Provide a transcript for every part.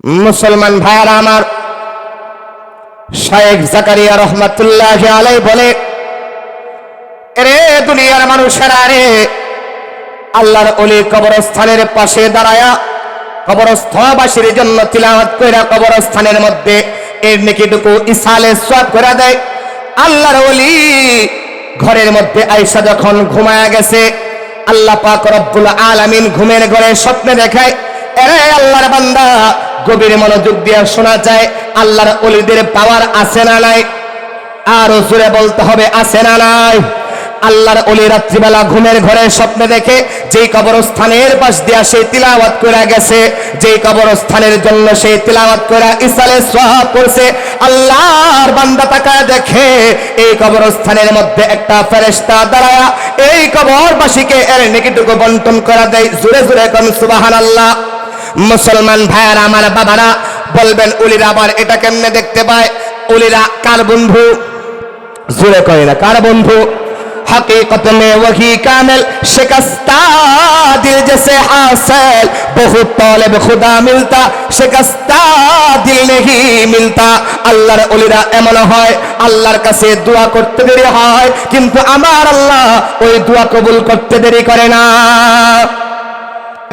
মুসলমান ভাইরা আমার, শায়েখ জাকারিয়া রহমাতুল্লাহি আলাইহি বলে, রে দুনিয়ার মানুষেরা রে, আল্লাহর ওলি কবরস্থানের পাশে দাঁড়ায়া কবরস্থবাসীর জন্য তিলাওয়াত কইরা কবরস্থানের মধ্যে এর নেকিটুকু ইসালে সওয়াব করে দেয়। আল্লাহর ওলি ঘরের মধ্যে আয়েশা যখন ঘুমায়া গেছে, আল্লাহ পাক রব্বুল আলামিন ঘুমের ঘরে স্বপ্নে দেখায়, এরে আল্লাহর বান্দা, গভীর মনোযোগ দিয়ে শোনা যায়, আল্লাহর ওলিদের পাওয়ার আছে না নাই? আরো জোরে বলতে হবে, আছে না নাই? আল্লাহর ওলি রাত্রিবেলা ঘুমের ঘরে স্বপ্নে দেখে যেই কবরস্থানের পাশ দিয়া সেই তিলাওয়াত করে গেছে, যেই কবরস্থানের জন্য সেই তিলাওয়াত করে ইসালে সওয়াব করছে, আল্লাহর বান্দা তাকায় দেখে এই কবরস্থানের মধ্যে একটা ফেরেশতা দাঁড়ায়া এই কবরবাসীকে এর নেকিটুকু বন্টন করে দেয়। জোরে জোরে কোন সুবহানাল্লাহ। মুসলমান ভাইয়ারা আমার, বাবারা বলবেন, ওলিরা আবার এটা কেমনে দেখতে পায়? ওলিরা কার বন্ধু? জোরে কয় না, কার বন্ধু? हकीकत में वही कामिल शिकस्ता दिल जैसे हासिल, बहुत तौलब खुदा मिलता शिकस्ता दिल नहीं मिलता। আল্লাহর ওলিরা এমন হয়, আল্লাহর কাছে দোয়া করতে দেরি হয়, কিন্তু আমার আল্লাহ ওই দোয়া কবুল করতে দেরি করে না।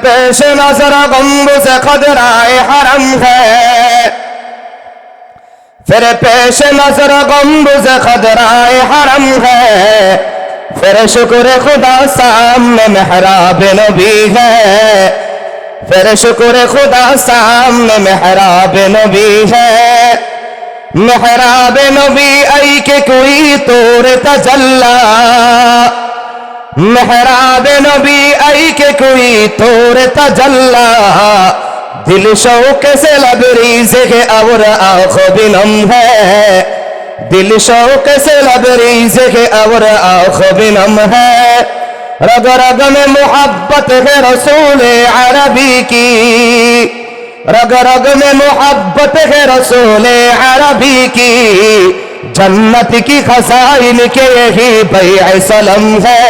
পেশ নজর গম্বুজ খদরায়ে হরম হ্যায়, फिर पेश नजर गम्बुज खदराए हरम है, फिर शुक्र खुदा सामने मेहराब नबी है, फिर शुक्र खुदा सामने मेहराब नबी है। मेहराब नबी आई के कोई तोर तजल्ला, मेहराब नबी आई के कोई तोर तजल्ला, दिल शौक से लबरीज के और आँखों बिनम है, दिल शौक से लबरीज के और आँखों बिनम है। रग रग में मोहब्बत है रसूल अरबी की, रग रग में मोहब्बत है रसूल अरबी की, जन्नत की खजाइन के यही बैअ सलम है,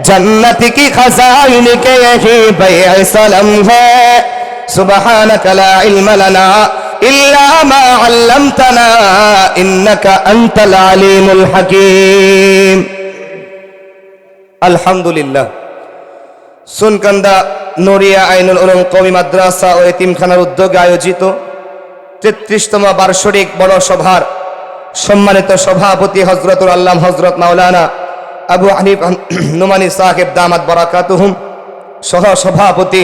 जन्नत की खजाइन के यही बैअ सलम है। सुबहानक ला इल्म लना इल्ला मा अल्लमतना इन्नका अंतल अलीमुल हकीम। अल्हम्दुलिल्लाह। सुनकंदा नूरिया आइनुल उलूम कौमी माद्रासा ও এতিমখানার উদ্যোগে আয়োজিত 33তম বার্ষিক বড় সভার সম্মানিত সভাপতি হযরতুল আল্লামা হযরত মাওলানা আবু হানিফ নুমানী সাহেব দামাত বারাকাতুহুম, সহ সভাপতি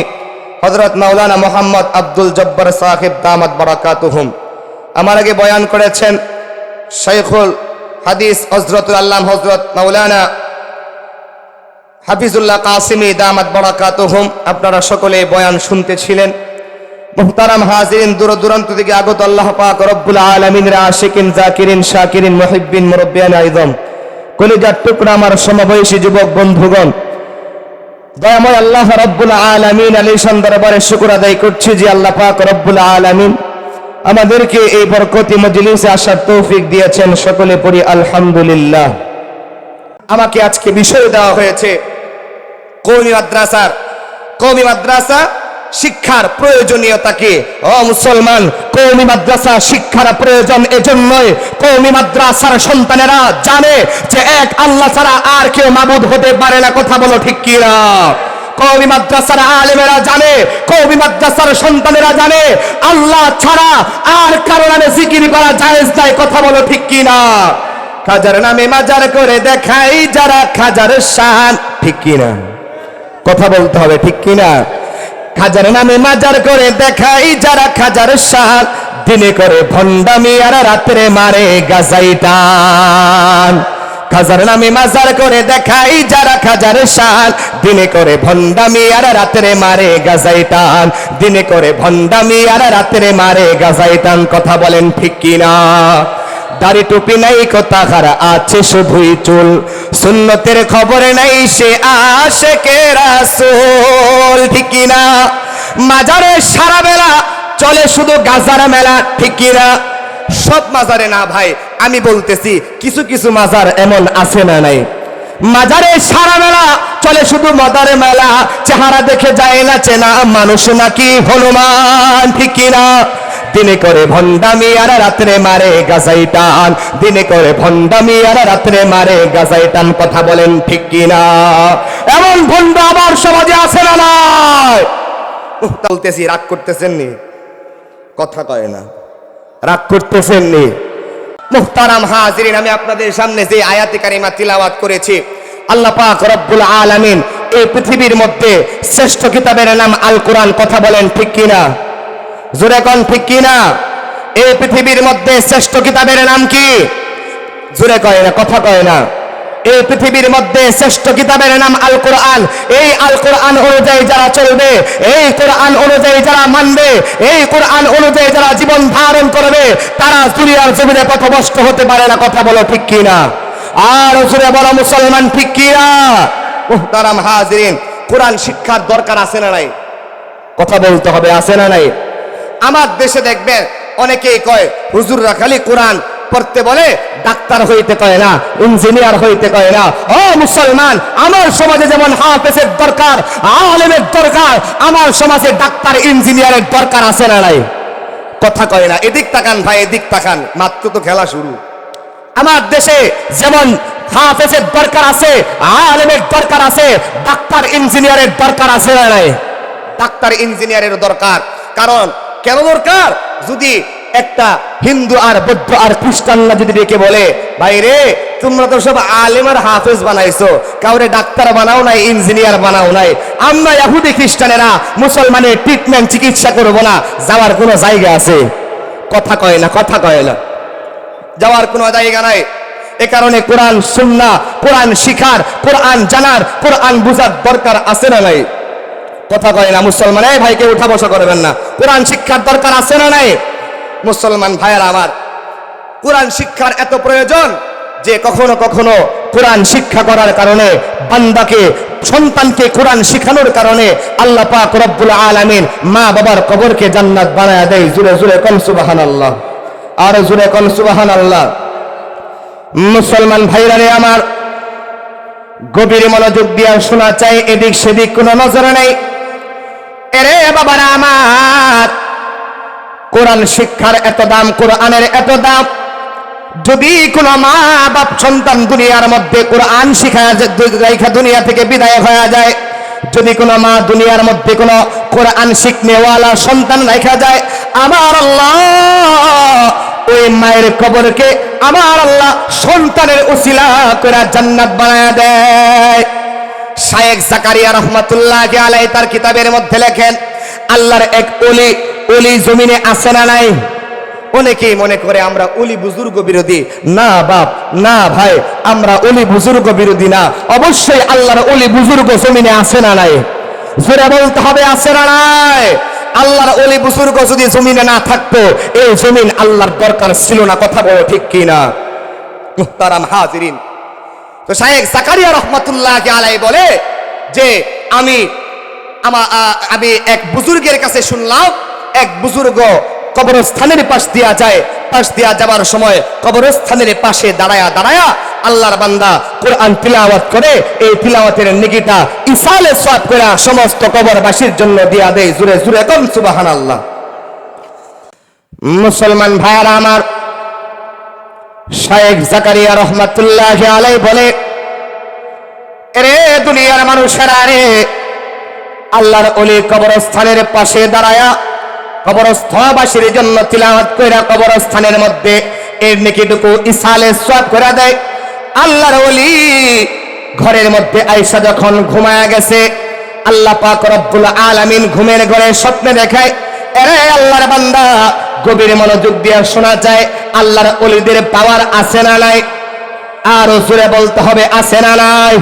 হযরত মাওলানা মোহাম্মদ আব্দুল জব্বার সাহেব দামাত বারাকাতুহুম। আমার আগে বয়ান করেছেন শাইখুল হাদিস হযরতুল আল্লামা হযরত মাওলানা হাফিজুল্লাহ কাসিমি দামাত বারাকাতুহুম। আপনারা সকলে বয়ান শুনতেছিলেন। মুহতারাম হাজিরিন, দূর দূরান্ত থেকে আগত আল্লাহ পাক রব্বুল আলামিনের আশিকিন, জাকিরিন, শাকিরিন, মুহিব্বিন, মুরব্বিয়ান আইযম, কলিজার টুকরা আমার সমবয়সী যুবক বন্ধুগণ, দয়াময় আল্লাহ রব্বুল আলামিন আলিশান দরবারে শুকর আদায় করছি যে আল্লাহ পাক রব্বুল আলামিন আমাদেরকে এই বরকতি মজলিসে আসার তৌফিক দিয়েছেন। সকলে পড়ি আলহামদুলিল্লাহ। আমাকে আজকে বিষয় দেওয়া হয়েছে কওমি মাদ্রাসা শিক্ষার প্রয়োজনীয়তা কি। ও মুসলমান, কওমি মাদ্রাসা শিক্ষার প্রয়োজন এজন্যই, কওমি মাদ্রাসার সন্তানেরা জানে যে এক আল্লাহ ছাড়া আর কেউ মাবুদ হতে পারে না। কথা বলো ঠিক কি না? কওমি মাদ্রাসার আলেমেরা জানে, কওমি মাদ্রাসার সন্তানেরা জানে আল্লাহ ছাড়া আর কারো নামে জিকির করা জায়েজ নাই। কথা বলো ঠিক কি না? খাজার নামে মাজার করে দেখাই যারা খাজার শান, ঠিক কি না? কথা বলতে হবে, ঠিক কি না? খাজার নামে মাজার করে দেখাই যারা খাজার শান, দিনে করে ভণ্ডামি আর রাত্রে মারে গাজাই টান। খাজার নামে মাজার করে দেখাই যারা খাজার শান, দিনে করে ভণ্ডামি আর রাত্রে মারে গাজাই টান, দিনে করে ভণ্ডামি আর রাত্রে মারে গাজাই টান। কথা বলেন ঠিক কি না? দাড়ি টুপি নাই কোথাকার আছে শুধুই চুল, সুন্নতের খবর নাই সে আশিকে রাসূল, ঠিক কি না? মাজারে সারা বেলা চলে শুধু গাজার মেলা, ঠিক কি না? সব মাজারে না ভাই, আমি বলতেছি কিছু কিছু মাজার এমন আছে না নাই? মাজারে সারা মেলা চলে শুধু মদার মেলা, চেহারা দেখে যায় না চেনা মানুষ নাকি হনুমান, ঠিক কিনা? দিনে করে ভণ্ডামি আর রাত্রে মারে গাজাই টান, দিনে করে ভণ্ডামি আর রাত্রে মারে গাজাই টান, কথা বলেন ঠিক কিনা? এমন ভণ্ড আবার সমাজে আছে না নাই? বলতেছি, রাগ করতেছেন নি? কথা কয় না, রাগ করতেছেন নি? মুহতারাম হাজিরিন, আমি আপনাদের সামনে যে আয়াতে কারিমা তিলাওয়াত করেছি, আল্লাহ পাক রব্বুল আলামিন এই পৃথিবীর মধ্যে শ্রেষ্ঠ কিতাবের নাম আল কোরআন, কথা বলেন ঠিক কিনা? জোরে কোন ঠিক কিনা? এই পৃথিবীর মধ্যে শ্রেষ্ঠ কিতাবের নাম কি? জোরে কয় না, কথা কয় না। এই পৃথিবীর মধ্যে শ্রেষ্ঠ কিতাবের নাম আল কোরআন। এই আল কোরআন অনুযায়ী যারা চলবে, এই কোরআন অনুযায়ী যারা মানবে, এই কোরআন অনুযায়ী যারা জীবন ধারণ করবে, তারা দুনিয়ার জমিনে পথভ্রষ্ট হতে পারে না, কথা বলো ঠিক কিনা? আর জোরে বলো মুসলমান ঠিক কিনা? মুহতারাম হাজিরিন, কোরআন শিক্ষার দরকার আছে না নাই? কথা বলতে হবে, আছে না নাই? আমার দেশে দেখবেন অনেকেই কয় হুজুররা খালি কোরআন পড়তে বলে, ডাক্তার হইতে কয় না, ইঞ্জিনিয়ার হইতে কয় না। ও মুসলমান, আমার সমাজে যেমন হাফেজের দরকার, আলেমের দরকার, আমার সমাজে ডাক্তার ইঞ্জিনিয়ারের দরকার আছে না নাই? কথা কয় না। এদিক তাকান ভাই, এদিক তাকান, মাত্র তো খেলা শুরু। আমার দেশে যেমন হাফেজের দরকার আছে, আলেমের দরকার আছে, ডাক্তার ইঞ্জিনিয়ারের দরকার আছে না নাই? ডাক্তার ইঞ্জিনিয়ারের দরকার। কারণ কেন দরকার? যদি একটা হিন্দু আর বৌদ্ধ আর খ্রিস্টানরা যদি ডেকে বলে, ভাই রে তোমরা তো সব আলেম আর হাফেজ বানাইছো, কাউরে ডাক্তার বানাও নাই, ইঞ্জিনিয়ার বানাও নাই, আমরা ইহুদি খ্রিস্টানেরা মুসলমানের ট্রিটমেন্ট চিকিৎসা করবো না, যাওয়ার কোনো জায়গা আছে? কথা কয় না, কথা কয় না। যাওয়ার কোনো জায়গা নাই। এ কারণে কোরআন সুন্নাহ, কোরআন শিখার, কোরআন জানার, কোরআন বুঝার দরকার আছে না নাই? কথা কয় না মুসলমান। এই ভাইকে উঠা বসা করবেন না। কোরআন শিক্ষার দরকার আছে না নাই? মুসলমান ভাইয়েরা আমার, কোরআন শিক্ষার এত প্রয়োজন যে কখনো কখনো কোরআন শিক্ষা করার কারণে বান্দাকে, সন্তানকে কোরআন শিখানোর কারণে আল্লাহ পাক রব্বুল আলামিন মা বাবার কবরকে জান্নাত বানায় দেয়। জুরে জুরে কোন সুবহানাল্লাহ, আর জুরে কোন সুবহানাল্লাহ। মুসলমান ভাইরা রে আমার, গভীর মনোযোগ দিয়ে শোনা চাই, এদিক সেদিক কোনো নজর নেই। এরে বাবারা আমার, কোরআন শিক্ষার এত দাম, কোরআনের এত দাম। যদি কোনো মা বাপ সন্তান দুনিয়ার মধ্যে কোরআন শিখায় দুনিয়া থেকে বিদায় হয়ে যায়, যদি কোনো মা দুনিয়ার মধ্যে কোনো কোরআন শিখনেওয়ালা সন্তান রাখা যায়, আমার আল্লাহ ওই মায়ের কবরকে আমার আল্লাহ সন্তানের উসিলা করে জান্নাত বানায় দেয়। শায়েখ জাকারিয়া রাহমাতুল্লাহি আলাইহি তার কিতাবের মধ্যে লেখেন, আল্লাহর এক ওলি, ওলি জমিনে আছে না নাই? অনেকেই মনে করে আমরা ওলি বুজুর্গ বিরোধী। না বাপ, না ভাই, আমরা ওলি বুজুর্গ বিরোধী না। অবশ্যই আল্লাহর ওলি বুজুর্গ জমিনে আছে না নাই? জোরে বলতে হবে, আছে না নাই? আল্লাহর ওলি বুজুর্গ যদি জমিনে না থাকতো, এই জমিন আল্লাহর দরকার ছিল না, কথা বলো ঠিক কিনা? মুহতারাম হাজিরিন, তো শায়েখ জাকারিয়া রাহমাতুল্লাহি আলাইহি বলে যে আমি এক বুজুর্গের কাছে শুনলাম, এক বুজুর্গ কবরস্থানের পাশ দিয়া যায়, পাশ দিয়া যাবার সময় কবরস্থানের পাশে দাঁড়ায়া দাঁড়ায়া আল্লাহর বান্দা কোরআন তিলাওয়াত করে, এই তিলাওয়াতের নেকিটা ইসালে সওয়াব করে সমস্ত কবরবাসীর জন্য দিয়া দেয়। জুরে জুরে কোন সুবহানাল্লাহ। মুসলমান ভাইরা আমার, শায়েখ জাকারিয়া রাহমাতুল্লাহি আলাইহি বলে, এরে দুনিয়ার মানুষেরা রে, আল্লাহর ওলি কবরস্থানের পাশে দাঁড়ায়া কবরস্থবাসীর জন্য তিলাওয়াত কইরা কবরস্থানের মধ্যে এর নেকিটুকু ইসালে সওয়াব করে দেয়। আল্লাহর ওলি ঘরের মধ্যে আয়েশা যখন ঘুমায়া গেছে, আল্লাহ পাক রব্বুল আলামিন ঘুমের ঘরে স্বপ্নে দেখায়, এরে আল্লাহর বান্দা, গভীর মনোযোগ দিয়ে শোনা যায়, আল্লাহর ওলিদের পাওয়ার আছে না নাই? আর জোরে বলতে হবে, আছে না নাই?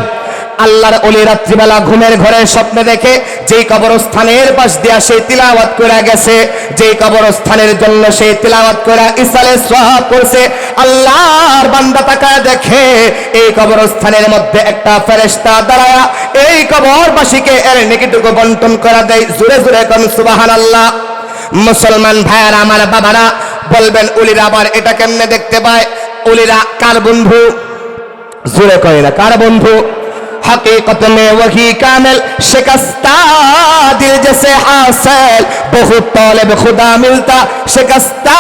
আল্লাহর ওলি রাত্রিবেলা ঘুমের ঘরে স্বপ্নে দেখে যেই কবরস্থানের পাশ দিয়া সেই তিলাওয়াত করে গেছে, যেই কবরস্থানের জন্য সেই তিলাওয়াত করে ইসালে সওয়াব করছে, আল্লাহর বান্দা তাকায় দেখে এই কবরস্থানের মধ্যে একটা ফেরেশতা দাঁড়ায়া এই কবরবাসীকে এর নেকিটুকু বন্টন করে দেয়। জোরে জোরে কোন সুবহানাল্লাহ। মুসলমান ভাইয়ারা আমার, বাবারা বলবেন ওলিরা আবার এটা কেমনে দেখতে পায়? ওলিরা কার বন্ধু? জোরে কয় না কার বন্ধু? हकीकत में वही कामिल शिकस्ता दिल जैसे हासिल बहुत तौले खुदा मिलता शिकस्ता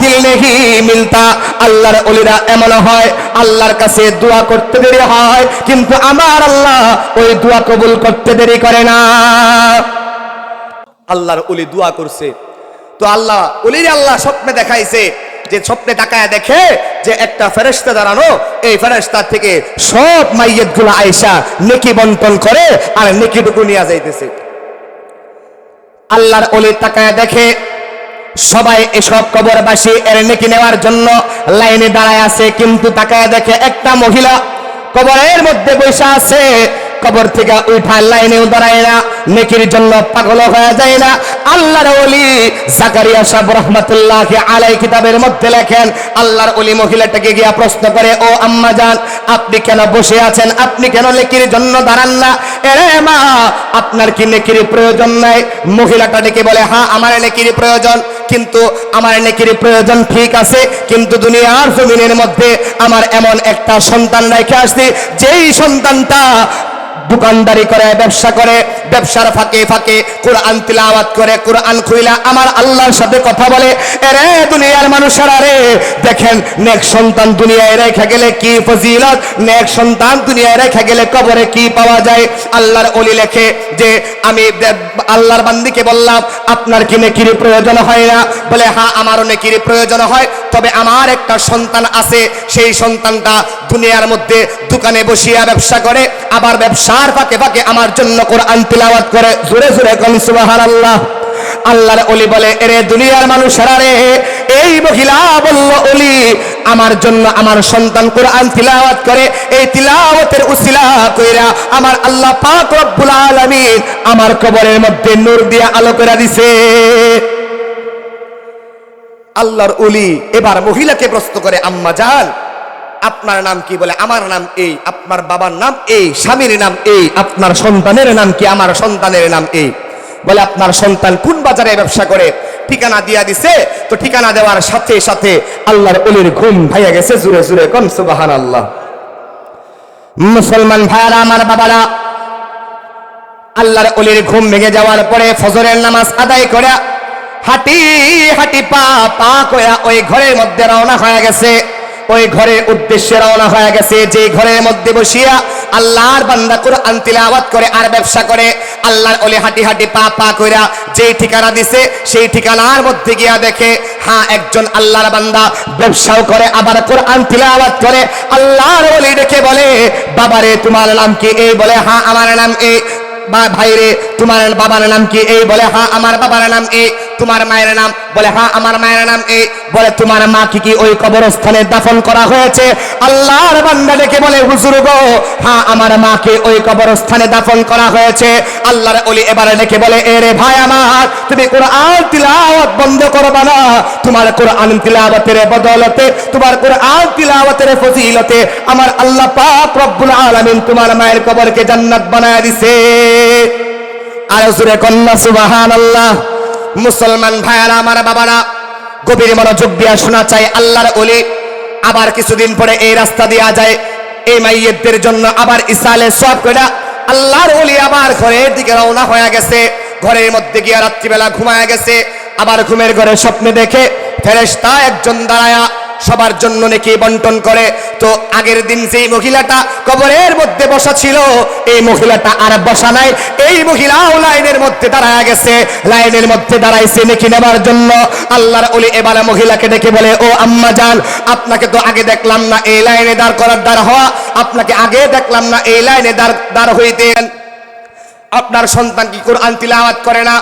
दिल नहीं मिलता। আল্লাহর ওলিরা এমন হয় আল্লাহর কাছে দোয়া করতে দেরি হয় কিন্তু আমার আল্লাহ ওই দোয়া কবুল করতে দেরি করে না। আল্লাহর ওলি দোয়া করছে তো আল্লাহ ওলির আল্লাহ স্বপ্নে দেখাইছে যে স্বপ্নে তাকায় দেখে যে একটা ফেরেশতা দাঁড়ানো, এই ফেরেশতা থেকে সব মাইয়্যিতগুলো আয়েশা নেকি বন্টন করে আর নেকিটুকু নিয়ে যাইতেছে। আল্লাহর ওলি তাকায় দেখে সবাই এসব কবরবাসী এর নেকি নেওয়ার জন্য লাইনে দাঁড়ায় আছে, কিন্তু তাকায় দেখে একটা মহিলা কবরের মধ্যে বসে আছে, কবর থেকে উঠা লাইনেও দাঁড়ায় না, নেকির জন্য পাগল হয়ে যায় না। আল্লাহর ওলি জাকারিয়া সাহেব রাহমাতুল্লাহি আলাইহি কিতাবের মধ্যে লেখেন, আল্লাহর ওলি মহিলাটাকে গিয়া প্রশ্ন করে, ও আম্মা জান আপনি কেন বসে আছেন, আপনি কেন নেকির জন্য দাঁড়ান না? এরে মা আপনার কি নেকির প্রয়োজন নাই? মহিলাটা ডেকে বলে, হ্যাঁ আমার নেকির প্রয়োজন, কিন্তু আমার নেকির প্রয়োজন ঠিক আছে, কিন্তু দুনিয়ার জমিনের মধ্যে আমার এমন একটা সন্তান রেখে আসছি যেই সন্তানটা দোকানদারি করে, ব্যবসা করে, ব্যবসার ফাঁকে ফাঁকে কোরআন তিলাওয়াত করে, কোরআন খুইলা আমার আল্লাহর সাথে কথা বলে। এরে দুনিয়ার মানুষেরা রে, দেখেন নেক সন্তান দুনিয়ায় রেখে গেলে কি ফজিলত, নেক সন্তান দুনিয়ায় রেখে গেলে কবরে কি পাওয়া যায়। আল্লাহর ওলি লেখে যে আমি আল্লাহর বান্দিকে বললাম আপনার কি নেকির প্রয়োজন হয় না? বলে হ্যাঁ আমারও নেকির প্রয়োজন হয়, তবে আমার একটা সন্তান আছে, সেই সন্তানটা দুনিয়ার মধ্যে দোকানে বসিয়া ব্যবসা করে, আবার ব্যবসার ফাঁকে ফাঁকে আমার জন্য কোরআন তিলাওয়াত করে। জোরে জোরে কোন সুবহানাল্লাহ। আল্লাহর ওলি বলে, এরে দুনিয়ার মানুষেরা রে, এই মহিলা বলল ওলি আমার জন্য আমার সন্তান কোরআন তিলাওয়াত করে, এই তিলাওয়াতের উসিলা কইরা আমার আল্লাহ পাক রব্বুল আলামিন আমার কবরের মধ্যে নূর দিয়া আলো করে দিছে। আল্লাহর ওলি এবার মহিলাকে প্রশ্ন করে, আম্মা জান আপনার নাম কি? বলে আমার নাম এই, আপনার বাবার নাম এই, স্বামীর নাম এই, আপনার সন্তানের নাম কি? আমার সন্তানের নাম এই। বলে আপনার সন্তান কোন বাজারে ব্যবসা করে? ঠিকানা দিয়া দিছে। তো ঠিকানা দেওয়ার সাথে সাথে আল্লাহর ওলির ঘুম ভাইয়া গেছে। জুরে জুরে কোন সুবহানাল্লাহ। মুসলমান ভাইয়ারা আমার বাবারা, আল্লাহর ওলির ঘুম ভেঙে যাওয়ার পরে ফজরের নামাজ আদায় করে হাঁটি হাঁটি পা পা করে ওই ঘরের মধ্যে রওনা হয়ে গেছে, ওই ঘরের উদ্দেশ্যে রওনা হয়ে গেছে, যে ঘরের মধ্যে বসিয়া আল্লাহর বান্দা কোরআন তিলাওয়াত করে আর ব্যবসা করে। আল্লাহর ওলি হাঁটি হাঁটি পা পা কইরা যেই ঠিকানা দিছে সেই ঠিকানার মধ্যে গিয়া দেখে হ্যাঁ একজন আল্লাহর বান্দা ব্যবসাও করে আবার কোরআন তিলাওয়াত করে। আল্লাহর ওলি ডেকে বলে, বাবারে তোমার নাম কি? এই বলে হ্যাঁ আমার নাম এই। বা ভাইরে তোমার বাবার নাম কি? এই বলে হ্যাঁ আমার বাবার নাম এই। তোমার মায়ের নাম? বলে হ্যাঁ আমার মায়ের নাম এই। বলে তোমার মা কি ওই কবরস্থানে দাফন করা হয়েছে? আল্লাহর বান্দা ডেকে বলে, হুজুর গো হ্যাঁ আমার মাকে ওই কবরস্থানে দাফন করা হয়েছে। আল্লাহর ওলি এবারে ডেকে বলে, এ রে ভাই আমার, তুমি কোরআন তিলাওয়াত বন্ধ করবা না। তোমার কোরআন তিলাওয়াতের বদৌলতে, তোমার কোরআন তিলাওয়াতের ফজিলতে আমার আল্লাহ পাক রব্বুল আলামিন তোমার মায়ের কবরকে জান্নাত বানায় দিছে। আর জোরে কন্যা সুবহানাল্লাহ। মুসলমান ভাইয়ারা আমার বাবারা, গভীর মনোযোগ দিয়া শোনা চাই। আল্লাহর ওলি আবার কিছুদিন পরে এই রাস্তা দিয়া যায়, এই মাইয়্যিতদের জন্য আবার ইসালে সওয়াব কইরা আল্লাহর ওলি আবার ঘরের দিকে রওনা হয়ে গেছে। ঘরের মধ্যে গিয়া রাত্রিবেলা ঘুমায় গেছে। আবার ঘুমের ঘরে স্বপ্নে দেখে ফেরেশতা একজন দাঁড়ায়া সবার জন্য নেকি বন্টন করে। তো আগের দিন যেই মহিলাটা কবরের মধ্যে বসা ছিল, এই মহিলাটা আর বসা নাই, এই মহিলাও লাইনের মধ্যে দাঁড়ায় গেছে, লাইনের মধ্যে দাঁড়াইছে নেকি নেবার জন্য। আল্লাহর ওলি এবার মহিলাকে ডেকে বলে, ও আম্মা জান আপনাকে তো আগে দেখলাম না এই লাইনে দাঁড় করার দাঁড় হওয়া, আপনাকে আগে দেখলাম না এই লাইনে দাঁড় হইতেন, আপনার সন্তান কি কোরআন তিলাওয়াত করে না?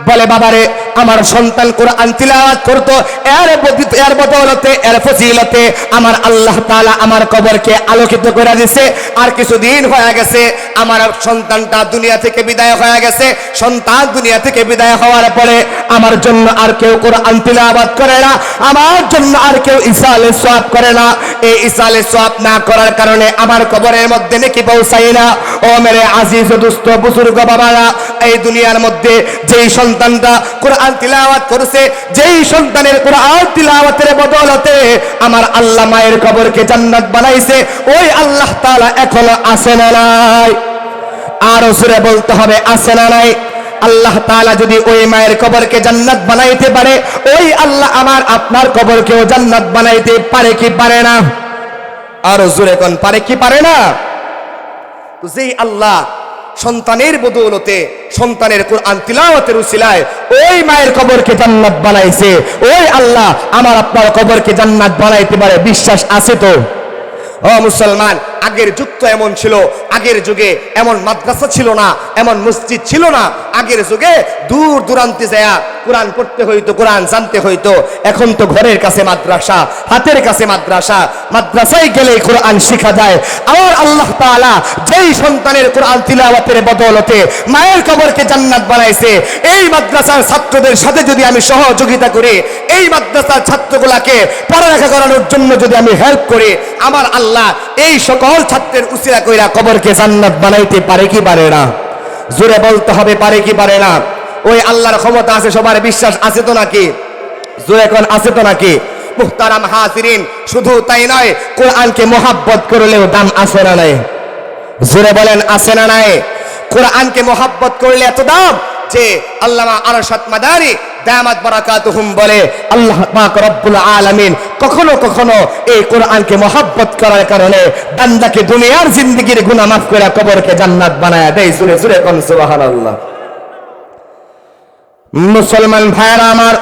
বলে বাবারে আমার সন্তান কোরআন তিলাওয়াত করতো, এর বদৌলতে এর ফজিলতে আমার আল্লাহ তাআলা আমার কবরকে আলোকিত করে দিয়েছে। আর কিছুদিন হয়ে গেছে আমার সন্তানটা দুনিয়া থেকে বিদায় হয়ে গেছে। সন্তান দুনিয়া থেকে বিদায় হওয়ার পরে আমার জন্য আর কেউ কোরআন তিলাওয়াত করে না, আমার জন্য আর কেউ ইসালে সওয়াব করে না। এই ইসালে সওয়াব না করার কারণে আমার কবরের মধ্যে নেকি পৌঁছায় না। ও মেরে আজিজ ও দুস্থ বুজুর্গ বাবারা, এই দুনিয়ার মধ্যে যেই সন্তানটা কোরআন তিলাওয়াত করেছে, যেই সন্তানের কোরআন তিলাওয়াতের বদৌলতে আমার আল্লাহ মায়ের কবরকে জান্নাত বানাইছে, ওই আল্লাহ তাআলা এখনো আছে না নাই? আরো জোরে বলতে হবে, আছে না নাই? আল্লাহ তাআলা যদি ওই মায়ের কবরকে জান্নাত বানাইতে পারে, ওই আল্লাহ আমার আপনার কবরকেও জান্নাত বানাইতে পারে কি পারে না? আরো জোরে কোন, পারে কি পারে না? তো যেই আল্লাহ সন্তানের বদৌলতে, সন্তানের কোরআন তিলাওয়াতের উসিলায় ওই মায়ের কবরকে জান্নাত বানাইছে, ওই আল্লাহ আমার আপনার কবরকে জান্নাত বানাইতে পারে, বিশ্বাস আছে তো? ও মুসলমান, আগের যুগ তো এমন ছিল, আগের যুগে এমন মাদ্রাসা ছিল না, এমন মসজিদ ছিল না। আগের যুগে দূর দূরান্তে যায় কোরআন পড়তে হইতো, কোরআন জানতে হইতো। এখন তো ঘরের কাছে মাদ্রাসা, হাতের কাছে মাদ্রাসা, মাদ্রাসায় গেলে কোরআন শেখা যায়। আর আল্লাহ তাআলা যেই সন্তানের কোরআন তিলাওয়াতের বদৌলতে মায়ের কবরকে জান্নাত বানাইছে, এই মাদ্রাসার ছাত্রদের সাথে যদি আমি সহযোগিতা করি, এই মাদ্রাসার ছাত্রগুলাকে পড়ালেখা করানোর জন্য যদি আমি হেল্প করি, আমার আল্লাহ এই সকল ছাত্রের উসিলা কইরা কবরকে জান্নাত বানাইতে পারে কি পারে না? জোরে বলতে হবে, পারে কি পারে না? ওই আল্লাহর ক্ষমতা আছে, সবার বিশ্বাস আছে তো নাকি? জোরে কোন, আছে তো নাকি? মুহতারাম হাজিরিন, শুধু তাই নয়, কোরআনকে মোহাব্বত করলেও দাম আছে না নাই? জোরে বলেন, আছে না নাই? কোরআনকে মোহাব্বত করলে এত দাম যে আল্লামা আরশাদ মাদানী দামাত বারাকাতুহুম বলে, আল্লাহ পাক রব্বুল আলামিন কখনো কখনো এই কোরআনকে মোহাব্বত করার কারণে বান্দাকে দুনিয়ার জিন্দেগির গুনাহ মাফ করে কবরকে জান্নাত বানায় দেয়। জোরে জোরে কোন সুবহানাল্লাহ। মুসলমান ভাইরা আমার,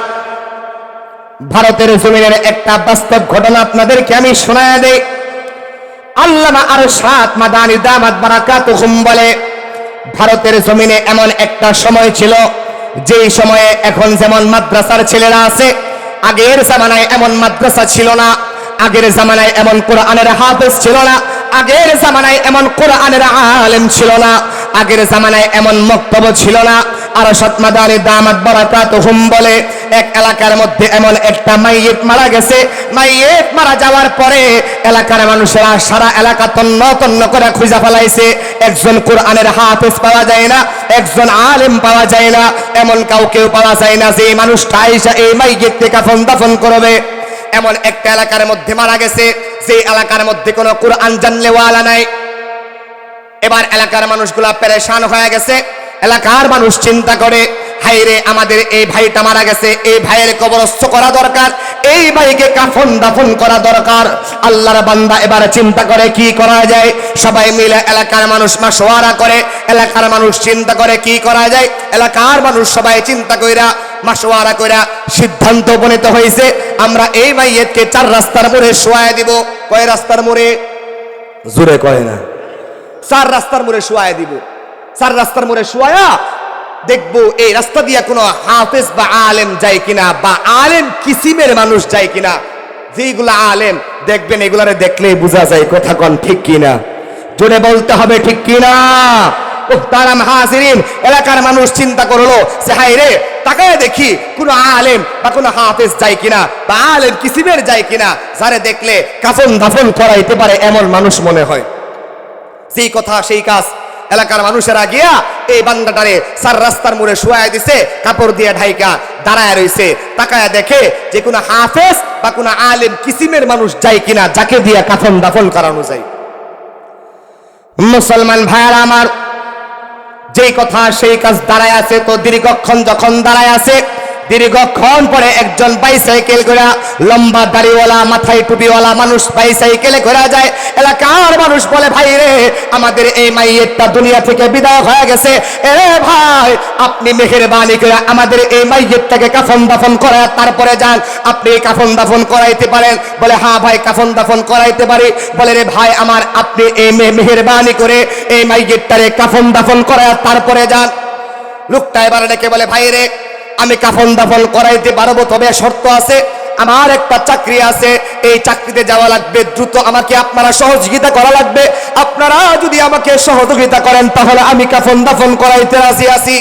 ভারতের জমিনের একটা বাস্তব ঘটনা আপনাদেরকে আমি শোনায় দেই। আল্লামা আরশাদ মাদানী দামাত বারাকাতুহুম বলে, ভারতের জমিনে এমন একটা সময় ছিল, যেই সময়ে এখন যেমন মাদ্রাসার ছেলেরা আছে, আগের জামানায় এমন মাদ্রাসা ছিল না, আগের জামানায় এমন কোরআনের হাফেজ ছিল না, আগের জামানায় এমন কোরআনের আলেম ছিল না, আগের জামানায় এমন মক্তব ছিল না। আরশাদ মাদানী দামাত বারাকাতুহুম বলে, এক এলাকার মধ্যে এমন একটা মাইয়িত মারা গেছে। মাইয়িত মারা যাওয়ার পরে এলাকার মানুষেরা সারা এলাকা তন্ন তন্ন করে খুঁজে ফেলাইছে, একজন কোরআনের হাফেজ পাওয়া যায় না, একজন আলেম পাওয়া যায় না, এমন কাউকেও পাওয়া যায় না যে মানুষটা আইসা এই মাইয়িতকে কাফন দাফন করবে। এমন একটা এলাকার মধ্যে মারা গেছে, যে এলাকার মধ্যে কোনো কোরআন জানলেওয়ালা নাই। এবার এলাকার মানুষগুলা পেরেশান হয়ে গেছে। এলাকার মানুষ চিন্তা করে, হাইরে আমাদের এই ভাইটা মারা গেছে, এই ভাইয়ের কবরস্থ করা দরকার, এই ভাইকে কাফন দাফন করা দরকার। আল্লাহর বান্দা এবার চিন্তা করে কি করা যায়। সবাই মিলে এলাকার মানুষ মাশওয়ারা করে, এলাকার মানুষ চিন্তা করে কি করা যায়। এলাকার মানুষ সবাই চিন্তা কইরা মাশওয়ারা কইরা সিদ্ধান্ত উপনীত হয়েছে, আমরা এই মাইয়িতকে 4 রাস্তার মোড়ে শোয়ায় দিব। কয় রাস্তার মোড়ে? জোরে কয় না। 4 রাস্তার মোড়ে শোয়ায় দিব। 4 রাস্তার মোড়ে শোয়া দেখবো এই রাস্তা দিয়া কোনো হাফেজ বা আলেম যায় কিনা, বা আলেম কিসিমের মানুষ যায় কিনা। যেইগুলা আলেম দেখবেন, এগুলারে দেখলেই বোঝা যায় কথা কোন ঠিক কিনা। জোরে বলতে হবে ঠিক কিনা। মুহতারাম হাজিরিন, এলাকার মানুষ চিন্তা করলো যে হায়রে তাকায় দেখি কোন আলেম বা কোন হাফেজ যায় কিনা, বা আলেম কিসিমের যায় কিনা, যারে দেখলে কাফন দাফন করাইতে পারে এমন মানুষ মনে হয়। যেই কথা সেই কাজ। এলাকার মানুষেরা গিয়া এই বান্দাটারে 4 রাস্তার মোড়ে শোয়ায় দিছে, কাপড় দিয়ে ঢাইকা দাঁড়ায় রইছে। তাকায় দেখে যে কোনো হাফেজ বা কোনো আলেম কিসিমের মানুষ যায় কিনা, যাকে দিয়া কাফন দাফন করানো যায়। মুসলমান ভাইয়ারা আমার, যেই কথা সেই কাজ দাঁড়ায় আছে। তো দীর্ঘক্ষণ যখন দাঁড়ায় আছে, দীর্ঘক্ষণ পরে একজন বাইসাইকেল করে, লম্বা দাড়িওয়ালা মাথায় টুপিওয়ালা মানুষ বাইসাইকেলে ঘোরা যায়। এলাকার মানুষ বলে, ভাই রে আমাদের এই মাইয়িতটা দুনিয়া থেকে বিদায় হয়ে গেছে, এ ভাই আপনি মেহেরবানি করে আমাদের এই মাইয়িতটাকে কাফন দাফন করায় তারপরে যান, আপনি কাফন দাফন করাইতে পারেন? বলে হ্যাঁ ভাই কাফন দাফন করাইতে পারি। বলে রে ভাই আমার, আপনি এই মেহেরবানি করে এই মাইয়িতটারে কাফন দাফন করায় তারপরে যান। লোকটা এবার ডেকে বলে, ভাই রে আমি কাফন দাফন করাইতে পারবো, তবে শর্ত আছে, আমার একটা চাকরি আছে, এই চাকরিতে যাওয়া লাগবে, দ্রুত আমাকে আপনারা সহযোগিতা করা লাগবে। আপনারা যদি আমাকে সহযোগিতা করেন তাহলে আমি কাফন দাফন করাইতে রাজি আছি।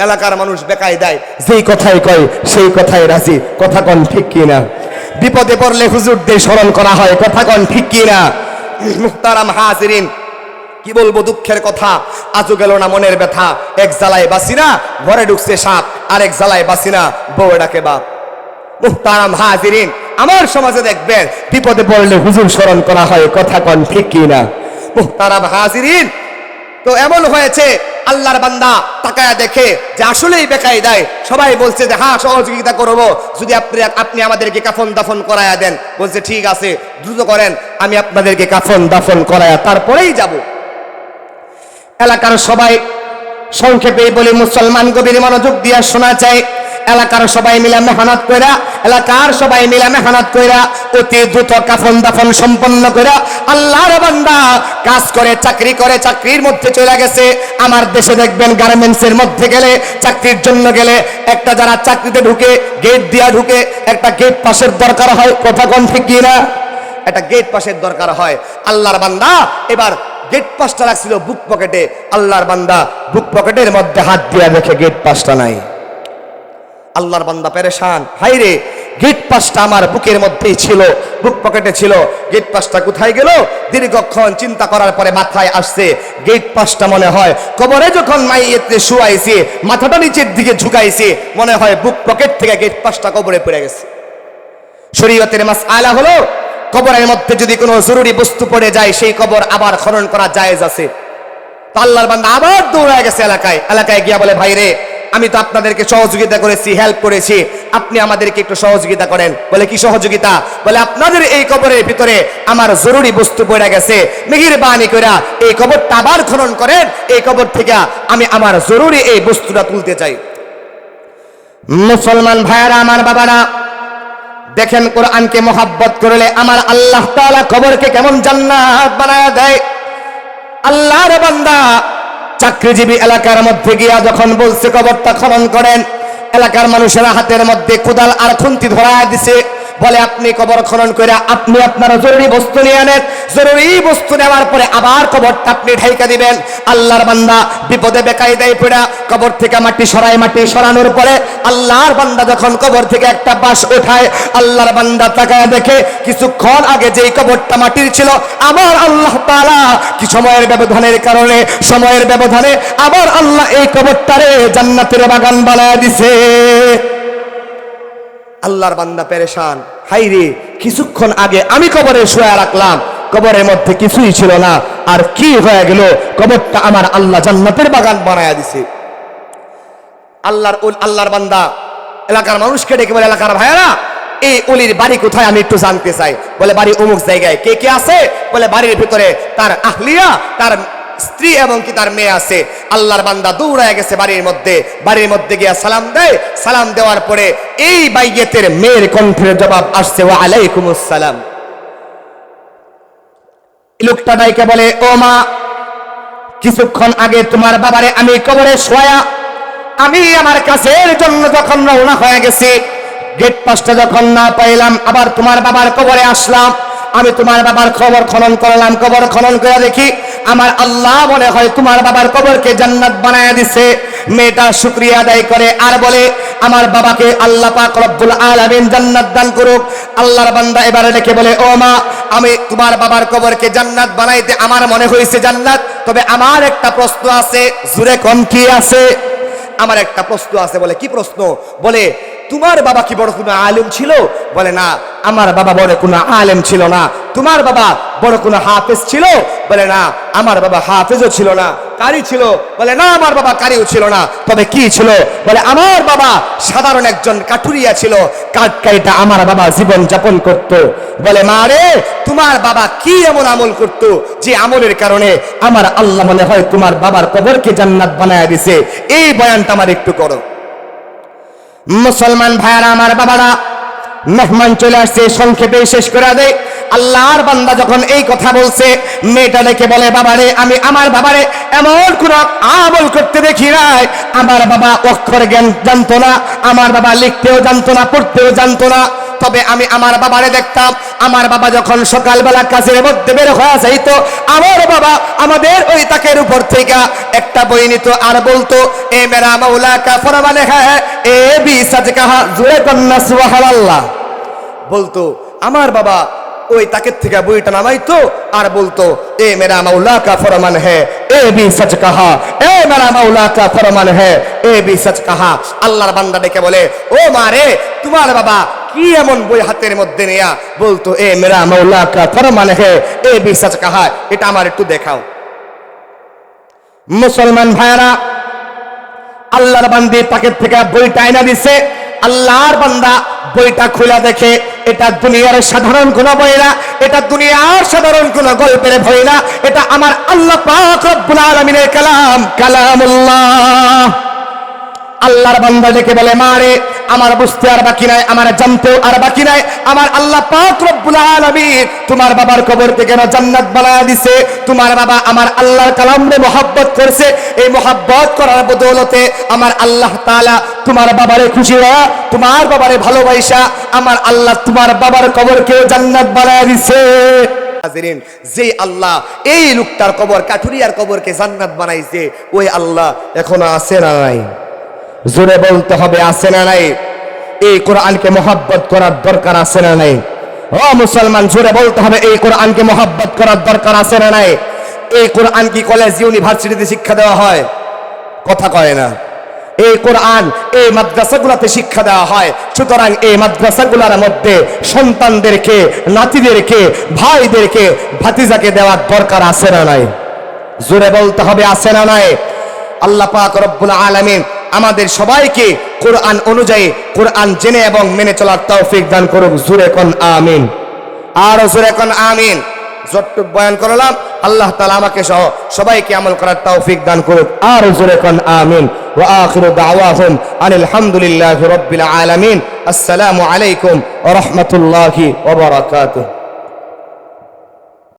এলাকার মানুষ বেকায় দেয়, যেই কথাই কয় সেই কথাই রাজি। কথা কোন ঠিক কিনা? বিপদে পড়লে হুজুরদের স্মরণ করা হয়, কথা কোন ঠিক কিনা? মুহতারাম হাজিরিন, কি বলবো দুঃখের কথা, আজও গেল না মনের ব্যথা। এক জ্বালায় বাসি না, ঘরে ঢুকছে সাপ, আর এক জ্বালায় বাসি না, বউ ডাকে বাপ। মুহতারাম হাজিরিন, আমার সমাজে দেখবেন বিপদে পড়লে হুজুর স্মরণ করা হয়, কথা কোন ঠিক কি না? মুহতারাম হাজিরিন, তো এমন হয়েছে আল্লাহর বান্দা তাকায়া দেখে যে আসলেই বেকায়দায় সবাই বলছে যে হ্যাঁ সহযোগিতা করবো, যদি আপনি আমাদেরকে কাফন দাফন করায়া দেন। বলছে ঠিক আছে, দ্রুত করেন, আমি আপনাদেরকে কাফন দাফন করায়া তারপরেই যাব। এলাকার সবাই, সংক্ষেপে বলি মুসলমান গভীর মনোযোগ দিয়া শোনা চাই, এলাকার সবাই মিলে মেহনত কইরা, এলাকার সবাই মিলে মেহনত কইরা অতি দ্রুত কাফন দাফন সম্পন্ন কইরা আল্লাহর বান্দা কাজ করে, চাকরি করে, চাকরির মধ্যে চলে গেছে। আমার দেশে দেখবেন গার্মেন্টসের মধ্যে গেলে, চাকরির জন্য গেলে একটা যারা চাকরিতে ঢুকে গেট দিয়া ঢুকে, একটা গেট পাসের দরকার হয়, কথা কোন ঠিক কি না? একটা গেট পাসের দরকার হয়। আল্লাহর বান্দা এবার গেট পাসটা রাখছিল বুক পকেটে, আল্লাহর বান্দা বুক পকেটের মধ্যে হাত দিয়া দেখে গেট পাসটা নাই। আল্লাহর বান্দা পেরেশান, হাই রে, গেট পাসটা আমার বুকের মধ্যেই ছিল, বুক পকেটে ছিল, গেট পাসটা কোথায় গেল? দীর্ঘক্ষণ চিন্তা করার পরে মাথায় আসছে গেট পাসটা মনে হয় কবরে যখন মাইয়েতে শুয়াইছে, মাথাটা নিচের দিকে ঝুঁকাইছে, মনে হয় বুক পকেট থেকে গেট পাসটা কবরে পড়ে গেছে। শরীয়তের মাসআলা হলো কবরের মধ্যে যদি কোনো জরুরি বস্তু পড়ে যায় সেই কবর আবার খনন করা জায়েজ আছে। তো আল্লাহর বান্দা আবার দৌড়ায় গেছে এলাকায় গিয়া বলে ভাই রে, আমি তো আপনাদেরকে সহযোগিতা করেছি, হেল্প করেছি, আপনি আমাদেরকে একটু সহযোগিতা করেন। বলে কি সহযোগিতা? বলে আপনাদের এই কবরের ভিতরে আমার জরুরি বস্তু পড়ে গেছে, মেহেরবানি কইরা এই কবরটা আবার খনন করেন, এই কবর থেকে আমি আমার জরুরি এই বস্তুটা তুলতে চাই। মুসলমান ভাইয়ারা, আমার বাবারা, দেখেন কোরআনকে মহাব্বত করলে আমার আল্লাহ তাআলা কবরকে কেমন জান্নাত বানায়া দেয়। আল্লাহর বান্দা চাকরিজীবী এলাকার মধ্যে গিয়া যখন বলছে কবরটা খনন করেন, এলাকার মানুষেরা হাতের মধ্যে কোদাল আর খুন্তি ধরায় দিছে। বলে আপনি কবর খনন করে আপনি আপনার জরুরি বস্তু নিয়ে আনেন, জরুরি বস্তু নেওয়ার পরে আবার কবরটা আপনি ঢাইকা দিবেন। আল্লাহর বান্দা বিপদে বেকায়দায় পড়া কবর থেকে মাটি সরানোর পরে আল্লাহর বান্দা যখন কবর থেকে একটা বাঁশ ওঠায়, আল্লাহর বান্দা তাকায় দেখে কিছুক্ষণ আগে যেই কবরটা মাটির ছিল, আমার আল্লাহ তাআলা কি সময়ের ব্যবধানে আবার আল্লাহ এই কবরটারে জান্নাতের বাগান বানায় দিছে। আল্লাহর বান্দা পেরেশান, হাই রে, কিছুক্ষণ আগে আমি কবরে শুয়ে রাখলাম, কবরের মধ্যে কিছুই ছিল না, আর কি হয়ে গেল? কবরটা আমার আল্লাহ জান্নাতের বাগান বানায়া দিছে। আল্লাহর বান্দা এলাকার মানুষকে ডেকে বলে, এলাকার ভাইয়ারা, এই অলির বাড়ি কোথায় আমি একটু জানতে চাই। বলে বাড়ি অমুক জায়গায়। কে কে আছে? বলে বাড়ির ভিতরে তার আহলিয়া, তার স্ত্রী এবং কি তার মেয়ে আছে। আল্লাহর বান্দা দৌড়ায় গেছে বাড়ির মধ্যে গিয়া সালাম দেয়। সালাম দেওয়ার পরে এই বাইয়েতের মেয়ের কণ্ঠের জবাব আসছে, ওয়া আলাইকুমুস সালাম। লোকটা ডাইকে বলে, ও মা, কিছুক্ষণ আগে তোমার বাবারে আমি কবরে শোয়া, আমি আমার কাছের জন্য যখন রওনা হয়ে গেছি, গেট পাসটা যখন না পাইলাম, আবার তোমার বাবার কবরে আসলাম। আমি তোমার বাবার কবর খনন করলাম, কবর খনন করে দেখি আমার আল্লাহ মনে হয় তোমার বাবার কবরকে জান্নাত বানায় দিছে। মেয়েটা শুকরিয়া আদায় করে আর বলে, আমার বাবাকে আল্লাহ পাক রব্বুল আলামিন জান্নাত দান করুক। আল্লাহর বান্দা এবারে ডেকে বলে, ও মা, আমি তোমার বাবার কবরকে জান্নাত বানাইতে আমার মনে হয়েছে জান্নাত, তবে আমার একটা প্রশ্ন আছে। জুরে কোন কি আছে? আমার একটা প্রশ্ন আছে। বলে কি প্রশ্ন? বলে তোমার বাবা কি বড় কোনো আলেম ছিল? বলে না, আমার বাবা বড় কোনো আলেম ছিল না। তোমার বাবা বড় কোনো হাফেজ ছিল? বলে না, আমার বাবা হাফেজও ছিল না। কারি ছিল? বলে না, আমার বাবা কারিও ছিল না। তবে কি ছিল? বলে আমার বাবা সাধারণ একজন কাঠুরিয়া ছিল, কাঠ কাইটা আমার বাবা জীবন যাপন করত। বলে মা রে, তোমার বাবা কি এমন আমল করত যে আমলের কারণে আমার আল্লাহ মনে হয় তোমার বাবার কবরকে জান্নাত বানায় দিছে? এই বয়ানটা আমার একটু করো। মুসলমান ভাইয়ারা, আমার বাবারা, মেহমান চলে আসছে, সংক্ষেপে শেষ করে দেয়। আল্লাহর বান্দা যখন এই কথা বলছে, মেয়েটা ডেকে বলে, বাবারে, আমি আমার বাবারে এমন কোন আমল করতে দেখি নাই। আমার বাবা অক্ষর জ্ঞান জানতো না, আমার বাবা লিখতেও জানতো না, পড়তেও জানতো না। তবে আমি আমার বাবারে দেখতাম, আমার বাবা যখন সকালবেলা কাজের মধ্যে বের হয়ে যাইতো, আমার বাবা আমাদের ওই তাকের উপর থেকে একটা বই নিত আর বলতো, এ মেরা মাওলা কা ফরমানে হ্যাঁ, এ বি সাজ কাহা, জুরে কন্না সুবহানাল্লাহ বলতো। আমার বাবা ওই তাকের থেকে বইটা নামাইতো আর বলতো এ মেরা মৌলা কা ফরমান হ্যাঁ এ ভি সচ কাহা, এ মেরা মৌলা কা ফরমান হ্যাঁ এ ভি সচ কাহা। আল্লাহর বান্দা ডেকে বলে ও মা রে, তোমার বাবা কি এমন বই হাতের মধ্যে নেয়া বলতো এ মেরা মৌলা কা ফরমান হ্যাঁ এ ভি সচ কাহা, এটা আমার একটু দেখাও। মুসলমান ভাইরা, আল্লাহর বান্দি পাকেট থেকে বইটা এনে দিছে। আল্লাহর বান্দা বইটা খুলে দেখে এটা দুনিয়ার সাধারণ কোন বই না, এটা দুনিয়ার সাধারণ কোন গল্পের বই না, এটা আমার আল্লাহ পাক রব্বুল আলামিনের কালাম, কালামুল্লাহ। আল্লাহর বান্দা ডেকে বলে মা রে, আমার বুঝতে আর বাকি নাই, আমার জানতেও আর বাকি নাই, আমার আল্লাহ পাক রব্বুল আলামিন তোমার বাবার কবর থেকে জান্নাত বানায় দিছে। তোমার বাবা আমার আল্লাহর কালামে মহব্বত করছে, এই মহব্বত করার বদৌলতে আমার আল্লাহ তাআলা তোমার বাবারে খুশি হওয়া, তোমার বাবারে ভালোবাসা আমার আল্লাহ তোমার বাবার কবরকে জান্নাত বানায় দিছে। হাজিরিন, যে আল্লাহ এই লোকটার কবর, কাঠুরিয়ার কবরকে জান্নাত বানাইছে, ওই আল্লাহ এখনো আছে না নাই? জোরে বলতে হবে আছে না নাই? এই কোরআনকে মহব্বত করার দরকার আছে না নাই? ও মুসলমান, জোরে বলতে হবে এই কোরআনকে মহব্বত করার দরকার আছে না নাই? এই কোরআন কি কলেজ ইউনিভার্সিটিতে শিক্ষা দেওয়া হয়? কথা কয় না। এই কোরআন এই মাদ্রাসাগুলোতে শিক্ষা দেওয়া হয়। সুতরাং এই মাদ্রাসাগুলোর মধ্যে সন্তানদেরকে, নাতিদেরকে, ভাইদেরকে, ভাতিজাকে দেওয়ার দরকার আছে না নাই? জোরে বলতে হবে আছে না নাই? আল্লাহ পাক রব্বুল আলামিন আমাদের সবাইকে কোরআন অনুযায়ী কোরআন জেনে এবং মেনে চলার তৌফিক দান করুক। জোরে কোন আমিন, আর জোরে কোন আমিন। যতটুক বয়ান করলাম আল্লাহ তাআলা আমাকে সহ সবাইকে আমল করার তৌফিক দান করুক, আর জোরে কোন আমিন। ওয়া আখিরু দাওয়াহুম আনিল হামদুলিল্লাহি রাব্বিল আলামিন। আসসালামু আলাইকুম ওয়া রাহমাতুল্লাহি ওয়া বারাকাতুহু।